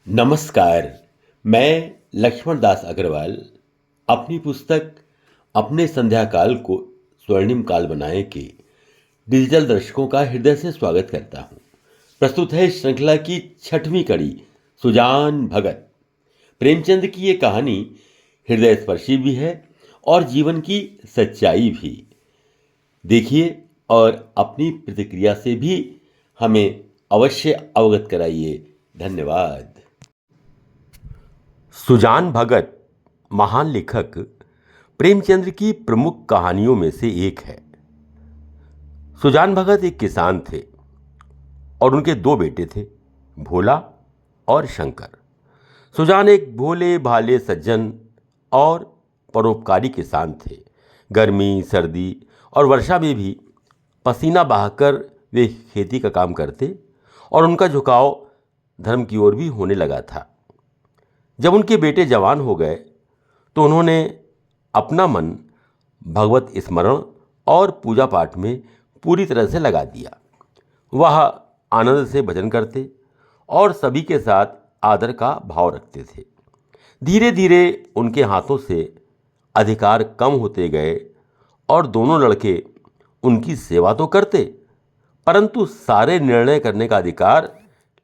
नमस्कार। मैं लक्ष्मण दास अग्रवाल अपनी पुस्तक अपने संध्या काल को स्वर्णिम काल बनाएं के डिजिटल दर्शकों का हृदय से स्वागत करता हूं। प्रस्तुत है इस श्रृंखला की 6वीं कड़ी सुजान भगत। प्रेमचंद की ये कहानी हृदय स्पर्शी भी है और जीवन की सच्चाई भी। देखिए और अपनी प्रतिक्रिया से भी हमें अवश्य अवगत कराइए। धन्यवाद। सुजान भगत महान लेखक प्रेमचंद की प्रमुख कहानियों में से एक है। सुजान भगत एक किसान थे और उनके 2 बेटे थे, भोला और शंकर। सुजान एक भोले भाले सज्जन और परोपकारी किसान थे। गर्मी, सर्दी और वर्षा में भी पसीना बहाकर वे खेती का काम करते और उनका झुकाव धर्म की ओर भी होने लगा था। जब उनके बेटे जवान हो गए तो उन्होंने अपना मन भगवत स्मरण और पूजा पाठ में पूरी तरह से लगा दिया। वह आनंद से भजन करते और सभी के साथ आदर का भाव रखते थे। धीरे धीरे उनके हाथों से अधिकार कम होते गए और दोनों लड़के उनकी सेवा तो करते, परंतु सारे निर्णय करने का अधिकार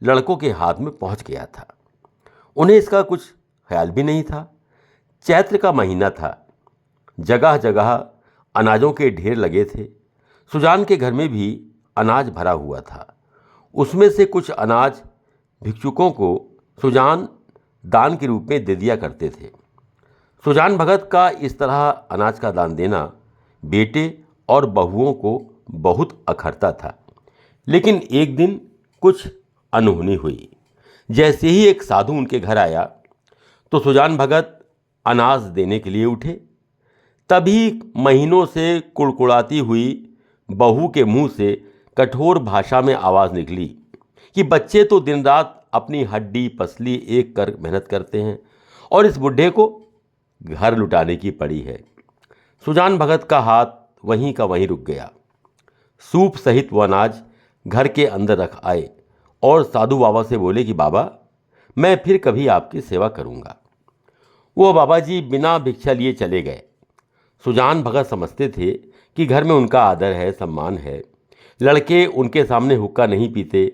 लड़कों के हाथ में पहुंच गया था। उन्हें इसका कुछ ख्याल भी नहीं था। चैत्र का महीना था। जगह जगह अनाजों के ढेर लगे थे। सुजान के घर में भी अनाज भरा हुआ था। उसमें से कुछ अनाज भिक्षुकों को सुजान दान के रूप में दे दिया करते थे। सुजान भगत का इस तरह अनाज का दान देना बेटे और बहुओं को बहुत अखरता था। लेकिन एक दिन कुछ अनहोनी हुई। जैसे ही एक साधु उनके घर आया तो सुजान भगत अनाज देने के लिए उठे। तभी महीनों से कुड़कुड़ाती हुई बहू के मुंह से कठोर भाषा में आवाज़ निकली कि बच्चे तो दिन रात अपनी हड्डी पसली एक कर मेहनत करते हैं और इस बुढ़े को घर लुटाने की पड़ी है। सुजान भगत का हाथ वहीं का वहीं रुक गया। सूप सहित वो अनाज घर के अंदर रख आए और साधु बाबा से बोले कि बाबा, मैं फिर कभी आपकी सेवा करूंगा। वो बाबा जी बिना भिक्षा लिए चले गए। सुजान भगत समझते थे कि घर में उनका आदर है, सम्मान है। लड़के उनके सामने हुक्का नहीं पीते,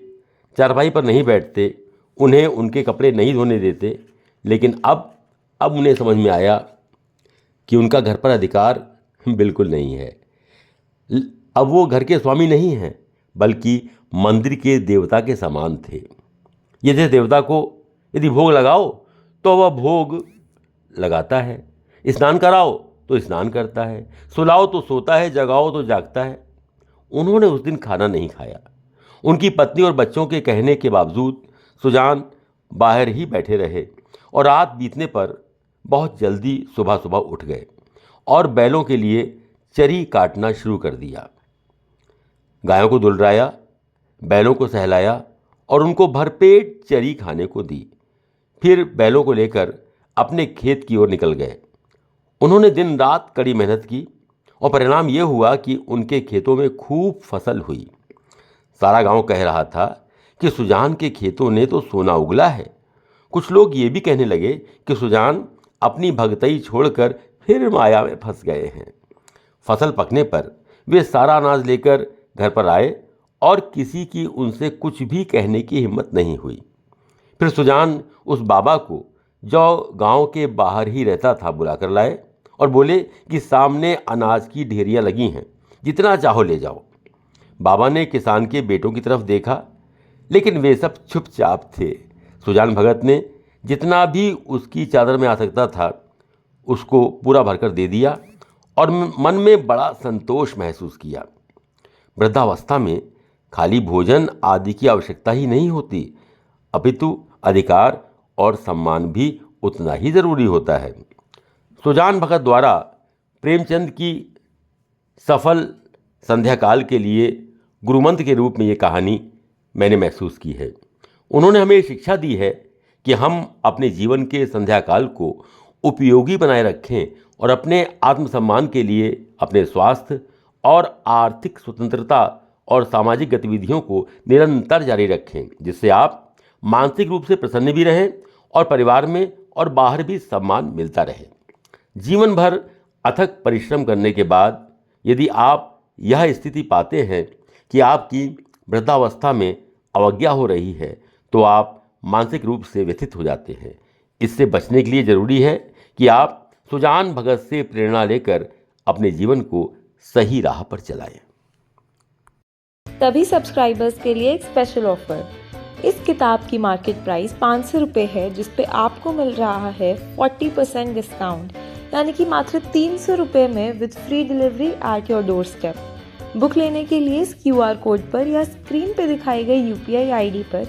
चारपाई पर नहीं बैठते, उन्हें उनके कपड़े नहीं धोने देते। लेकिन अब उन्हें समझ में आया कि उनका घर पर अधिकार बिल्कुल नहीं है। अब वो घर के स्वामी नहीं हैं, बल्कि मंदिर के देवता के समान थे। यदि देवता को यदि भोग लगाओ तो वह भोग लगाता है, स्नान कराओ तो स्नान करता है, सुलाओ तो सोता है, जगाओ तो जागता है। उन्होंने उस दिन खाना नहीं खाया। उनकी पत्नी और बच्चों के कहने के बावजूद सुजान बाहर ही बैठे रहे और रात बीतने पर बहुत जल्दी सुबह सुबह उठ गए और बैलों के लिए चरी काटना शुरू कर दिया। गायों को दुलराया, बैलों को सहलाया और उनको भरपेट चरी खाने को दी। फिर बैलों को लेकर अपने खेत की ओर निकल गए। उन्होंने दिन रात कड़ी मेहनत की और परिणाम ये हुआ कि उनके खेतों में खूब फसल हुई। सारा गांव कह रहा था कि सुजान के खेतों ने तो सोना उगला है। कुछ लोग ये भी कहने लगे कि सुजान अपनी भगतई छोड़कर फिर माया में फंस गए हैं। फसल पकने पर वे सारा अनाज लेकर घर पर आए और किसी की उनसे कुछ भी कहने की हिम्मत नहीं हुई। फिर सुजान उस बाबा को, जो गांव के बाहर ही रहता था, बुलाकर लाए और बोले कि सामने अनाज की ढेरियां लगी हैं, जितना चाहो ले जाओ। बाबा ने किसान के बेटों की तरफ देखा, लेकिन वे सब चुपचाप थे। सुजान भगत ने जितना भी उसकी चादर में आ सकता था उसको पूरा भरकर दे दिया और मन में बड़ा संतोष महसूस किया। वृद्धावस्था में खाली भोजन आदि की आवश्यकता ही नहीं होती, अपितु अधिकार और सम्मान भी उतना ही जरूरी होता है। सुजान भगत द्वारा प्रेमचंद की सफल संध्या काल के लिए गुरुमंत्र के रूप में ये कहानी मैंने महसूस की है। उन्होंने हमें शिक्षा दी है कि हम अपने जीवन के संध्या काल को उपयोगी बनाए रखें और अपने आत्मसम्मान के लिए अपने स्वास्थ्य और आर्थिक स्वतंत्रता और सामाजिक गतिविधियों को निरंतर जारी रखें, जिससे आप मानसिक रूप से प्रसन्न भी रहें और परिवार में और बाहर भी सम्मान मिलता रहे। जीवन भर अथक परिश्रम करने के बाद यदि आप यह स्थिति पाते हैं कि आपकी वृद्धावस्था में अवज्ञा हो रही है तो आप मानसिक रूप से व्यथित हो जाते हैं। इससे बचने के लिए जरूरी है कि आप सुजान भगत से प्रेरणा लेकर अपने जीवन को सही राह पर चलाएं। तभी सब्सक्राइबर्स के लिए एक स्पेशल ऑफर। इस किताब की मार्केट प्राइस 500 रुपये है, जिस पे आपको मिल रहा है 40% डिस्काउंट, यानी कि मात्र 300 रुपये में with free delivery at your door step. Book लेने के लिए इस QR कोड पर या स्क्रीन पे दिखाई गई UPI ID पर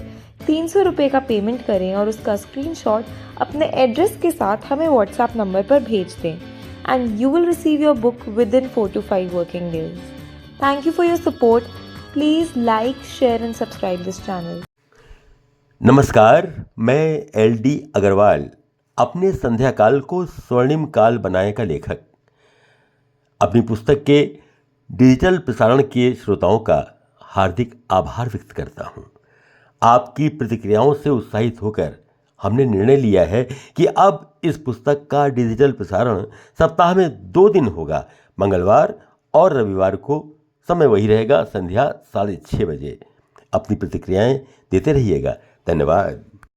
300 रुपये का पेमेंट करें और उसका स्क्रीनशॉट अपने एड्रेस के साथ हमें WhatsApp नंबर पर भेज दें and you will receive your book with in 4 to 5 working days. Thank you for your support. Please like, share and subscribe this channel. नमस्कार, मैं LD अग्रवाल, अपने संध्या काल को स्वर्णिम काल बनाए का लेखक, अपनी पुस्तक के डिजिटल प्रसारण के श्रोताओं का हार्दिक आभार व्यक्त करता हूं। आपकी प्रतिक्रियाओं से उत्साहित होकर हमने निर्णय लिया है कि अब इस पुस्तक का डिजिटल प्रसारण सप्ताह में 2 दिन होगा। मंगलवार और रविवार को समय वही रहेगा, संध्या 6:30 बजे। अपनी प्रतिक्रियाएं देते रहिएगा। धन्यवाद।